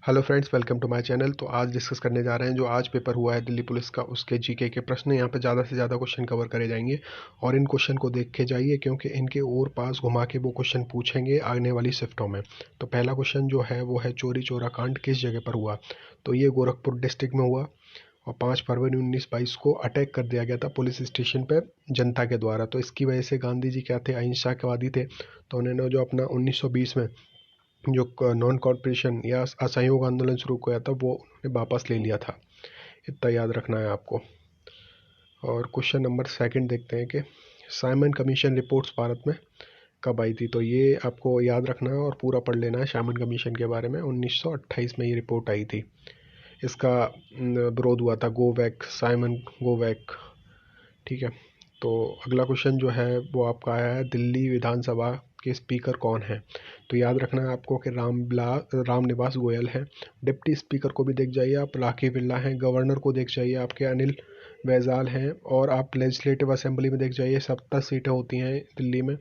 Hello friends, welcome to my channel. तो आज discuss करने जा रहे हैं जो आज पेपर हुआ है दिल्ली पुलिस का, उसके जीके के प्रश्न। यहाँ पे ज़्यादा से ज़्यादा क्वेश्चन कवर करे जाएंगे और इन क्वेश्चन को देख के जाइए क्योंकि इनके और पास घुमा के वो क्वेश्चन पूछेंगे आने वाली शिफ्टों में। तो पहला क्वेश्चन जो है वो है चोरी चोरा कांड किस जगह पर हुआ। तो ये गोरखपुर डिस्ट्रिक्ट में हुआ और 5 फरवरी 1922 को अटैक कर दिया गया था पुलिस स्टेशन पे जनता के द्वारा। तो इसकी वजह से गांधी जी क्या थे, अहिंसावादी थे। तो उन्होंने जो अपना 1920 में जो नॉन कॉर्पोरेशन या असहयोग आंदोलन शुरू किया था वो उन्होंने वापस ले लिया था। इतना याद रखना है आपको। और क्वेश्चन नंबर सेकंड देखते हैं कि साइमन कमीशन रिपोर्ट्स भारत में कब आई थी। तो ये आपको याद रखना है और पूरा पढ़ लेना है साइमन कमीशन के बारे में। 1928 में ये रिपोर्ट आई थी। इसका विरोध हुआ था गोवैक, साइमन गोवैक। ठीक है। तो अगला क्वेश्चन जो है वो आपका आया है दिल्ली विधानसभा के स्पीकर कौन है। तो याद रखना है आपको कि राम निवास गोयल हैं। डिप्टी स्पीकर को भी देख जाइए आप, राखी बिरला हैं। गवर्नर को देख जाइए आपके अनिल बैजल हैं। और आप लेजिस्लेटिव असेंबली में देख जाइए 70 सीटें होती हैं दिल्ली में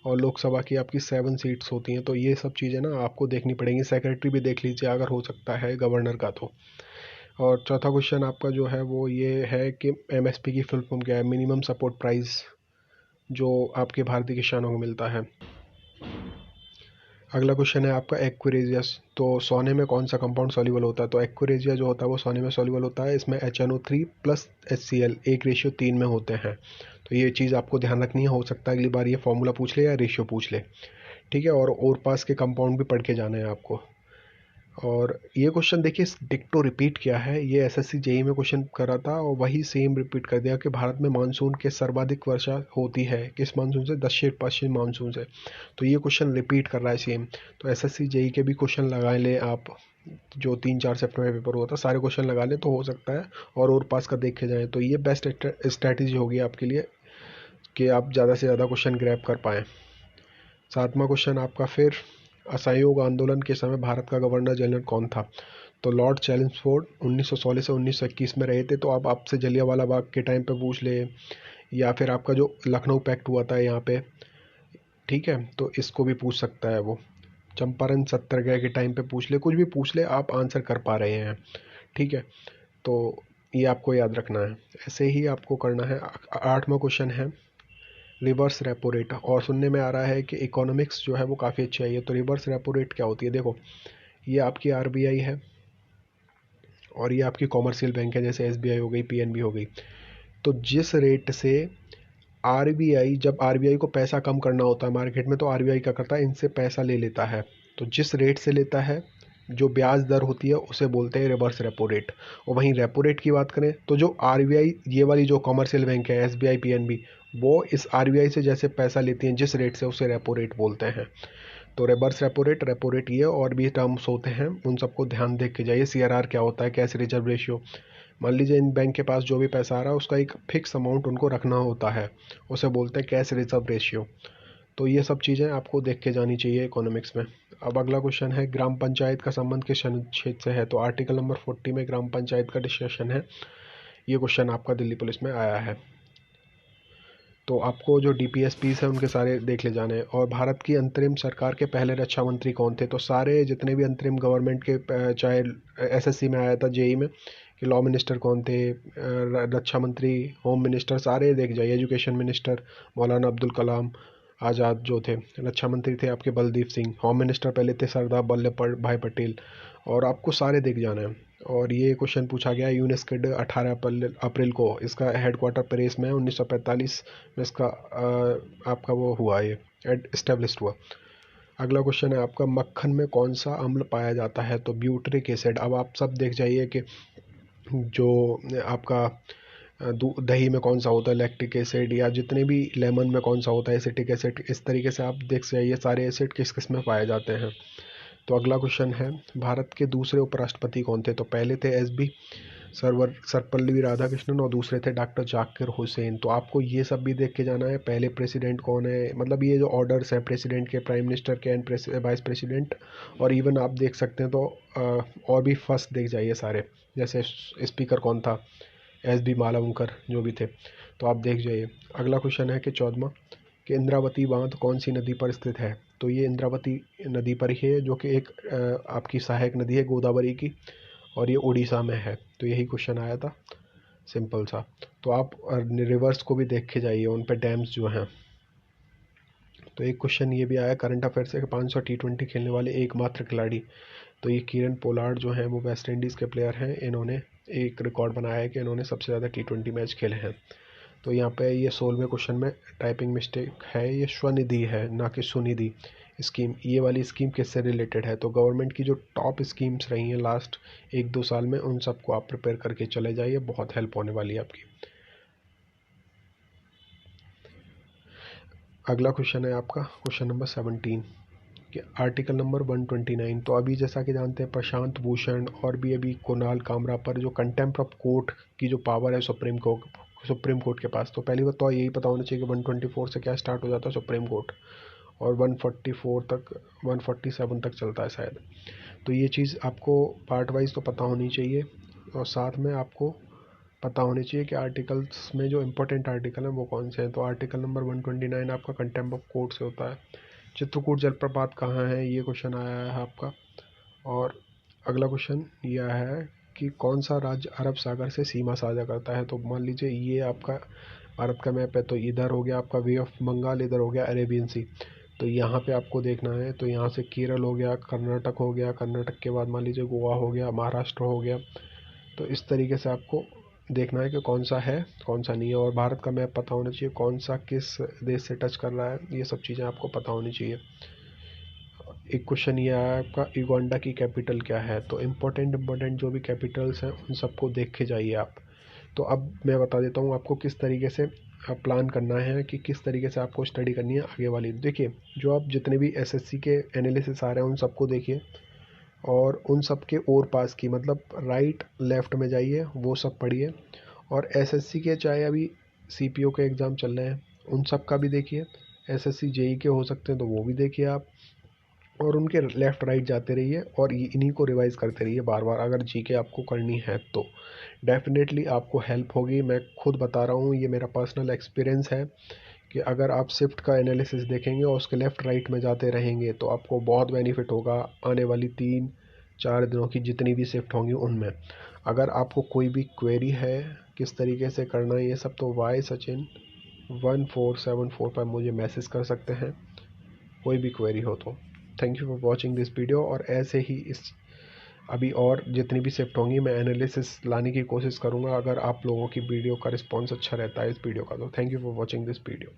और लोकसभा की आपकी 7 सीट्स होती हैं। तो ये सब चीज़ें ना आपको देखनी पड़ेंगी। सेक्रेटरी भी देख लीजिए अगर हो सकता है गवर्नर का तो। और चौथा क्वेश्चन आपका जो है वो ये है कि एमएसपी की फुल फॉर्म क्या है, मिनिमम सपोर्ट प्राइस, जो आपके भारतीय किसानों को मिलता है। अगला क्वेश्चन है आपका एक्वेरियस। तो सोने में कौन सा कंपाउंड सॉल्युबल होता है। तो एक्वेरिया जो होता है वो सोने में सॉल्युबल होता है। इसमें HNO3 प्लस HCl 1:3 में होते हैं। तो ये चीज़ आपको ध्यान रखनी है। हो सकता है अगली बार ये फॉर्मूला पूछ ले या रेशियो पूछ ले। ठीक है। और पास के कंपाउंड भी पढ़ के जाना है आपको। और ये क्वेश्चन देखिए डिक्टो रिपीट किया है, ये एसएससी जेई में क्वेश्चन करा था और वही सेम रिपीट कर दिया कि भारत में मानसून के सर्वाधिक वर्षा होती है किस मानसून से, दक्षिण पश्चिम मानसून से। तो ये क्वेश्चन रिपीट कर रहा है सेम। तो एसएससी जेई के भी क्वेश्चन लगा ले आप, जो 3-4 सितंबर में पेपर हुआ था सारे क्वेश्चन लगा ले तो हो सकता है। और पास का देखे जाए तो ये बेस्ट स्ट्रैटेजी होगी आपके लिए कि आप ज़्यादा से ज़्यादा क्वेश्चन ग्रैब कर पाएँ। सातवां क्वेश्चन आपका फिर असहयोग आंदोलन के समय भारत का गवर्नर जनरल कौन था। तो लॉर्ड चैम्सफोर्ड 1916 से 1921 में रहे थे। तो आप आपसे जलियांवाला बाग के टाइम पे पूछ ले या फिर आपका जो लखनऊ पैक्ट हुआ था यहाँ पे, ठीक है, तो इसको भी पूछ सकता है वो। चंपारण सत्याग्रह के टाइम पे पूछ ले, कुछ भी पूछ ले, आप आंसर कर पा रहे हैं। ठीक है। तो ये आपको याद रखना है, ऐसे ही आपको करना है। आठवां क्वेश्चन है रिवर्स रेपो रेट। और सुनने में आ रहा है कि इकोनॉमिक्स जो है वो काफ़ी अच्छी आई है। तो रिवर्स रेपो रेट क्या होती है, देखो ये आपकी आरबीआई है और ये आपकी कॉमर्शियल बैंक है जैसे एसबीआई हो गई, पीएनबी हो गई। तो जिस रेट से आरबीआई, जब आरबीआई को पैसा कम करना होता है मार्केट में तो आरबीआई क्या करता है, इनसे पैसा ले लेता है। तो जिस रेट से लेता है, जो ब्याज दर होती है उसे बोलते हैं रिवर्स रेपो रेट। और वहीं रेपो रेट की बात करें तो जो आरबीआई, ये वाली जो कमर्शियल बैंक है एसबीआई पीएनबी, वो इस आरबीआई से जैसे पैसा लेती हैं जिस रेट से, उसे रेपो रेट बोलते हैं। तो रिवर्स रेपो रेट ये और भी टर्म्स होते हैं, उन सबको ध्यान देख के जाइए। सीआरआर क्या होता है, कैश रिजर्व रेशियो। मान लीजिए इन बैंक के पास जो भी पैसा आ रहा है उसका एक फिक्स अमाउंट उनको रखना होता है, उसे बोलते हैं कैश रिजर्व रेशियो। तो ये सब चीज़ें आपको देख के जानी चाहिए इकोनॉमिक्स में। अब अगला क्वेश्चन है ग्राम पंचायत का संबंध किस अनुच्छेद से है। तो आर्टिकल नंबर 40 में ग्राम पंचायत का डिस्कशन है। ये क्वेश्चन आपका दिल्ली पुलिस में आया है। तो आपको जो डीपीएसपीस है उनके सारे देख ले जाने हैं। और भारत की अंतरिम सरकार के पहले रक्षा मंत्री कौन थे। तो सारे जितने भी अंतरिम गवर्नमेंट के चाहे एसएससी में आया था, जेई में, कि लॉ मिनिस्टर कौन थे, रक्षा मंत्री, होम मिनिस्टर, सारे देख जाइए। एजुकेशन मिनिस्टर मौलाना अब्दुल कलाम आज़ाद जो थे। रक्षा मंत्री थे आपके बलदीप सिंह। होम मिनिस्टर पहले थे सरदार वल्लभ भाई पटेल। और आपको सारे देख जाना है। और ये क्वेश्चन पूछा गया यूनेस्केड 18 अप्रैल को, इसका हेडक्वार्टर पेरिस में है। 1945 में इसका आपका वो हुआ, ये इस्टेब्लिश हुआ। अगला क्वेश्चन है आपका मक्खन में कौन सा अम्ल पाया जाता है। तो ब्यूटरिक एसिड। अब आप सब देख जाइए कि जो आपका दही में कौन सा होता है लैक्टिक एसिड, या जितने भी लेमन में कौन सा होता है एसिटिक एसिड। इस तरीके से आप देख जाइए सारे एसिड किस किस में पाए जाते हैं। तो अगला क्वेश्चन है भारत के दूसरे उपराष्ट्रपति कौन थे। तो पहले थे एसबी सर्वपल्ली राधाकृष्णन और दूसरे थे डॉक्टर जाकिर हुसैन। तो आपको ये सब भी देख के जाना है, पहले प्रेसिडेंट कौन है, मतलब ये जो ऑर्डर्स हैं प्रेसिडेंट के, प्राइम मिनिस्टर के एंड वाइस प्रेसिडेंट। और इवन आप देख सकते हैं तो और भी फर्स्ट देख जाइए सारे, जैसे स्पीकर कौन था, एस बी मालावंकर जो भी थे। तो आप देख जाइए। अगला क्वेश्चन है कि 14वां कि इंद्रावती बांध कौन सी नदी पर स्थित है। तो ये इंद्रावती नदी पर ही है, जो कि एक आपकी सहायक नदी है गोदावरी की, और ये उड़ीसा में है। तो यही क्वेश्चन आया था, सिंपल सा। तो आप रिवर्स को भी देख के जाइए, उन पे डैम्स जो हैं। तो एक क्वेश्चन ये भी आया करंट अफेयर से कि 500 T20 खेलने वाले एकमात्र खिलाड़ी, तो ये कीरन पोलार्ड जो हैं वो वेस्ट इंडीज़ के प्लेयर हैं। इन्होंने एक रिकॉर्ड बनाया है कि इन्होंने सबसे ज़्यादा T20 मैच खेले हैं। तो यहाँ पे ये 16वें क्वेश्चन में टाइपिंग मिस्टेक है, ये स्वनिधि है ना कि सुनिधि स्कीम। ये वाली स्कीम किससे रिलेटेड है? तो गवर्नमेंट की जो टॉप स्कीम्स रही हैं लास्ट 1-2 साल में, उन सबको आप प्रिपेयर करके चले जाइए, बहुत हेल्प होने वाली है आपकी। अगला क्वेश्चन है आपका क्वेश्चन नंबर 17 कि आर्टिकल नंबर 129। तो अभी जैसा कि जानते हैं प्रशांत भूषण और भी अभी कुणाल कामरा पर जो कंटेम्प्ट ऑफ कोर्ट की जो पावर है सुप्रीम कोर्ट के पास। तो पहली बात तो यही पता होना चाहिए कि 124 से क्या स्टार्ट हो जाता है सुप्रीम कोर्ट, और 144 तक 147 तक चलता है शायद। तो ये चीज़ आपको पार्ट वाइज तो पता होनी चाहिए, और साथ में आपको पता होनी चाहिए कि आर्टिकल्स में जो इम्पोर्टेंट आर्टिकल हैं वो कौन से हैं। तो आर्टिकल नंबर 129 आपका कंटेम्प्ट ऑफ कोर्ट से होता है। चित्रकूट जलप्रपात कहाँ है, ये क्वेश्चन आया है आपका। और अगला क्वेश्चन यह है कि कौन सा राज्य अरब सागर से सीमा साझा करता है। तो मान लीजिए ये आपका भारत का मैप है, तो इधर हो गया आपका वे ऑफ बंगाल, इधर हो गया अरेबियन सी। तो यहाँ पे आपको देखना है, तो यहाँ से केरल हो गया, कर्नाटक हो गया, कर्नाटक के बाद मान लीजिए गोवा हो गया, महाराष्ट्र हो गया। तो इस तरीके से आपको देखना है कि कौन सा है कौन सा नहीं है, और भारत का मैप पता होना चाहिए कौन सा किस देश से टच कर रहा है, ये सब चीज़ें आपको पता होनी चाहिए। एक क्वेश्चन ये आया आपका युगांडा की कैपिटल क्या है। तो इम्पोर्टेंट जो भी कैपिटल्स हैं उन सबको देख के जाइए आप। तो अब मैं बता देता हूँ आपको किस तरीके से प्लान करना है, कि किस तरीके से आपको स्टडी करनी है आगे वाली। देखिए, जो आप जितने भी एसएससी के एनालिसिस आ रहे हैं उन सबको देखिए, और उन सब के और पास की मतलब राइट लेफ़्ट में जाइए, वो सब पढ़िए। और एसएससी के चाहे अभी सीपीओ के एग्ज़ाम चल रहे हैं, उन सब का भी देखिए। एसएससी जेई के हो सकते हैं तो वो भी देखिए आप, और उनके लेफ़्ट राइट जाते रहिए, और ये इन्हीं को रिवाइज़ करते रहिए बार बार, अगर जीके आपको करनी है तो डेफिनेटली आपको हेल्प होगी। मैं खुद बता रहा हूँ, ये मेरा पर्सनल एक्सपीरियंस है कि अगर आप शिफ्ट का एनालिसिस देखेंगे और उसके लेफ़्ट राइट में जाते रहेंगे तो आपको बहुत बेनिफिट होगा आने वाली 3-4 दिनों की जितनी भी शिफ्ट होंगी उनमें। अगर आपको कोई भी क्वेरी है किस तरीके से करना है ये सब, तो वाई सचिन 1474 पर मुझे मैसेज कर सकते हैं, कोई भी क्वेरी हो तो। Thank you for watching this video, और ऐसे ही इस अभी और जितनी भी शिफ्ट होंगी मैं एनालिसिस लाने की कोशिश करूँगा, अगर आप लोगों की वीडियो का रिस्पॉन्स अच्छा रहता है इस वीडियो का। तो thank you for watching this video.